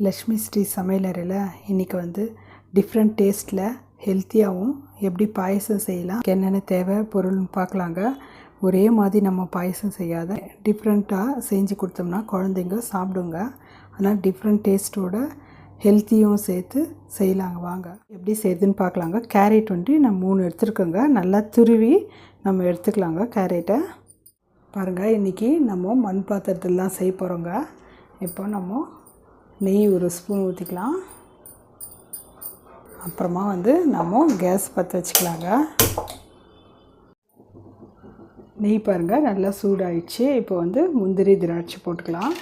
லக்ஷ்மி ஸ்ரீ சமையலறையில் இன்றைக்கி வந்து டிஃப்ரெண்ட் டேஸ்ட்டில் ஹெல்த்தியாகவும் எப்படி பாயசம் செய்யலாம், என்னென்ன தேவை பொருள்னு பார்க்கலாங்க. ஒரே மாதிரி நம்ம பாயசம் செய்யாத டிஃப்ரெண்ட்டாக செஞ்சு கொடுத்தோம்னா குழந்தைங்க சாப்பிடுங்க. ஆனால் டிஃப்ரெண்ட் டேஸ்ட்டோட ஹெல்த்தியும் சேர்த்து செய்யலாங்க. வாங்க எப்படி செய்யுதுன்னு பார்க்கலாங்க. கேரட் வந்து நான் 3 எடுத்துருக்கோங்க. நல்லா துருவி நம்ம எடுத்துக்கலாங்க கேரட்டை. பாருங்கள், இன்றைக்கி நம்ம மண் பாத்திரத்தில் தான் செய்ய போகிறோங்க. இப்போ நம்ம நெய் 1 ஸ்பூன் ஊற்றிக்கலாம். அப்புறமா வந்து நம்ம கேஸ் பற்ற வச்சுக்கலாங்க. நெய் பாருங்கள் நல்லா சூடாயிடுச்சு. இப்போ வந்து முந்திரி திராட்சை போட்டுக்கலாம்.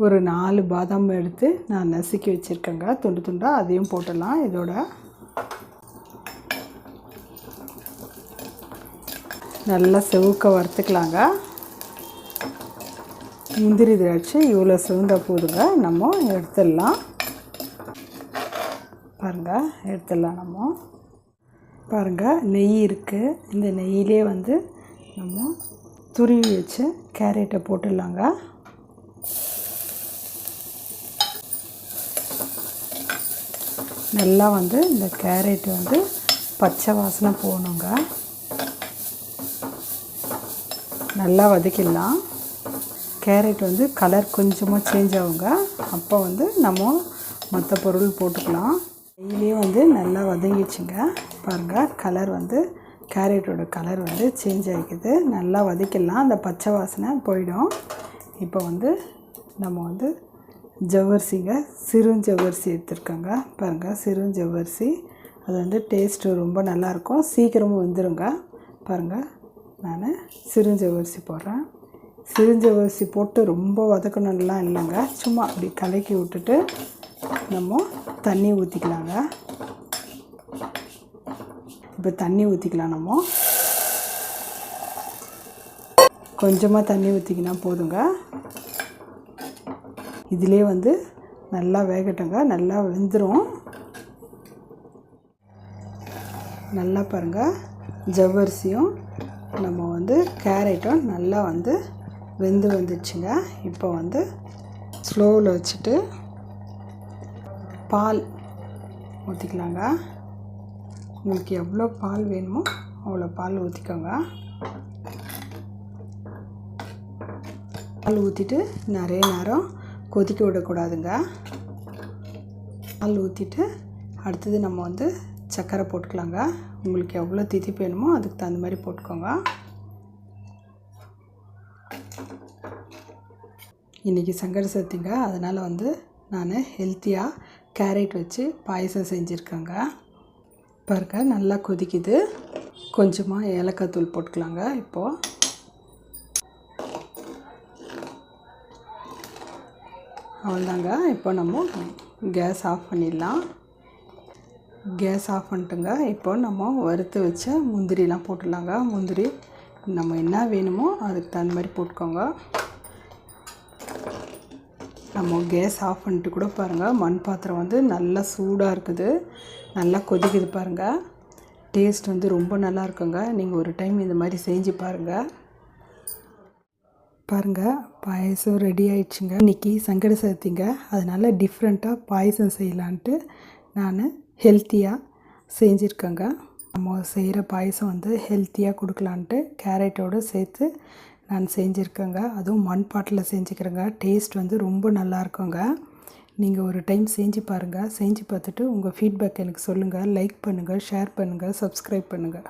ஒரு 4 பாதாம் எடுத்து நான் நசுக்கி வச்சுருக்கேங்க துண்டு துண்டாக, அதையும் போட்டுடலாம். இதோட நல்லா செவுக்க வறுத்துக்கலாங்க. முந்திரி திராட்சை இவ்வளோ செவந்தால் போதுங்க, நம்ம எடுத்துடலாம். பாருங்கள், எடுத்துடலாம். நம்ம பாருங்கள், நெய் இருக்குது. இந்த நெய்யிலே வந்து நம்ம துருவி வச்சு கேரட்டை போட்டுடலாங்க. நல்லா வந்து இந்த கேரட் வந்து பச்சை வாசனை போகணுங்க. நல்லா வதக்கிடலாம். கேரட் வந்து கலர் கொஞ்சமாக சேஞ்ச் ஆகுங்க. அப்போ வந்து நம்ம மற்ற பொருள் போட்டுக்கலாம். நெய்யிலே வந்து நல்லா வதங்கிடுச்சுங்க. பாருங்கள், கலர் வந்து கேரட்டோட கலர் வந்து சேஞ்ச் ஆகிக்குது. நல்லா வதக்கிடலாம், அந்த பச்சை வாசனை போயிடும். இப்போ வந்து நம்ம வந்து ஜவ்வரிசிங்க, சிறுஞ்சவ்வரிசி எடுத்துருக்கோங்க. பாருங்கள், சிறுஞ்சவ்வரிசி அது வந்து டேஸ்ட்டு ரொம்ப நல்லாயிருக்கும், சீக்கிரமும் வந்துடுங்க. பாருங்கள், நான் சிறுஞ்சவ்வரிசி போடுறேன். சிறுஞ்சவ்வரிசி போட்டு ரொம்ப வதக்கணும்லாம் இல்லைங்க, சும்மா அப்படி கலக்கி விட்டுட்டு நம்ம தண்ணி ஊற்றிக்கலாங்க. இப்போ தண்ணி ஊற்றிக்கலாம். நம்ம கொஞ்சமாக தண்ணி ஊற்றிக்கினா போதுங்க. இதிலே வந்து நல்லா வேகட்டுங்க, நல்லா வெந்துடும். நல்லா பாருங்கள், ஜவ்வரிசியும் நம்ம வந்து கேரட்டும் நல்லா வந்து வெந்து வந்துடுச்சுங்க. இப்போ வந்து ஸ்லோவில் வச்சுட்டு பால் ஊற்றிக்கலாங்க. உங்களுக்கு எவ்வளோ பால் வேணுமோ அவ்வளோ பால் ஊற்றிக்கோங்க. பால் ஊற்றிட்டு நிறைய நேரம் கொதிக்க விடக்கூடாதுங்க. பால் ஊற்றிட்டு அடுத்தது நம்ம வந்து சர்க்கரை போட்டுக்கலாங்க. உங்களுக்கு எவ்வளோ தித்திப்பு வேணுமோ அதுக்கு தகுந்த மாதிரி போட்டுக்கோங்க. இன்றைக்கி சங்கட சதுர்த்திங்க, அதனால் வந்து நான் ஹெல்த்தியாக கேரட் வச்சு பாயசம் செஞ்சுருக்கேங்க. பாருங்க, நல்லா கொதிக்குது. கொஞ்சமாக ஏலக்காய் தூள் போட்டுக்கலாங்க. இப்போது அவ்வளோதாங்க. இப்போ நம்ம கேஸ் ஆஃப் பண்ணிடலாம். கேஸ் ஆஃப் பண்ணிட்டுங்க. இப்போ நம்ம வறுத்து வச்ச முந்திரிலாம் போட்டுடலாங்க. முந்திரி நம்ம என்ன வேணுமோ அதுக்கு தகுந்த மாதிரி போட்டுக்கோங்க. நம்ம கேஸ் ஆஃப் பண்ணிட்டு கூட பாருங்கள், மண் பாத்திரம் வந்து நல்லா சூடாக இருக்குது, நல்லா கொதிக்குது பாருங்கள். டேஸ்ட் வந்து ரொம்ப நல்லா இருக்குங்க. நீங்கள் ஒரு டைம் இந்த மாதிரி செஞ்சு பாருங்கள். பாருங்கள், பாயசம் ரெடி ஆயிடுச்சுங்க. இன்றைக்கி சங்கட சதுர்த்திங்க, அதனால் டிஃப்ரெண்ட்டாக பாயசம் செய்யலான்ட்டு நான் ஹெல்த்தியாக செஞ்சுருக்கேங்க. நம்ம செய்கிற பாயசம் வந்து ஹெல்த்தியாக கொடுக்கலான்ட்டு கேரட்டோடு சேர்த்து நான் செஞ்சுருக்கேங்க. அதுவும் மண் பாட்டில் செஞ்சுக்கிறேங்க. டேஸ்ட் வந்து ரொம்ப நல்லாயிருக்குங்க. நீங்கள் ஒரு டைம் செஞ்சு பாருங்கள். செஞ்சு பார்த்துட்டு உங்கள் ஃபீட்பேக் எனக்கு சொல்லுங்கள். லைக் பண்ணுங்கள், ஷேர் பண்ணுங்கள், சப்ஸ்கிரைப் பண்ணுங்கள்.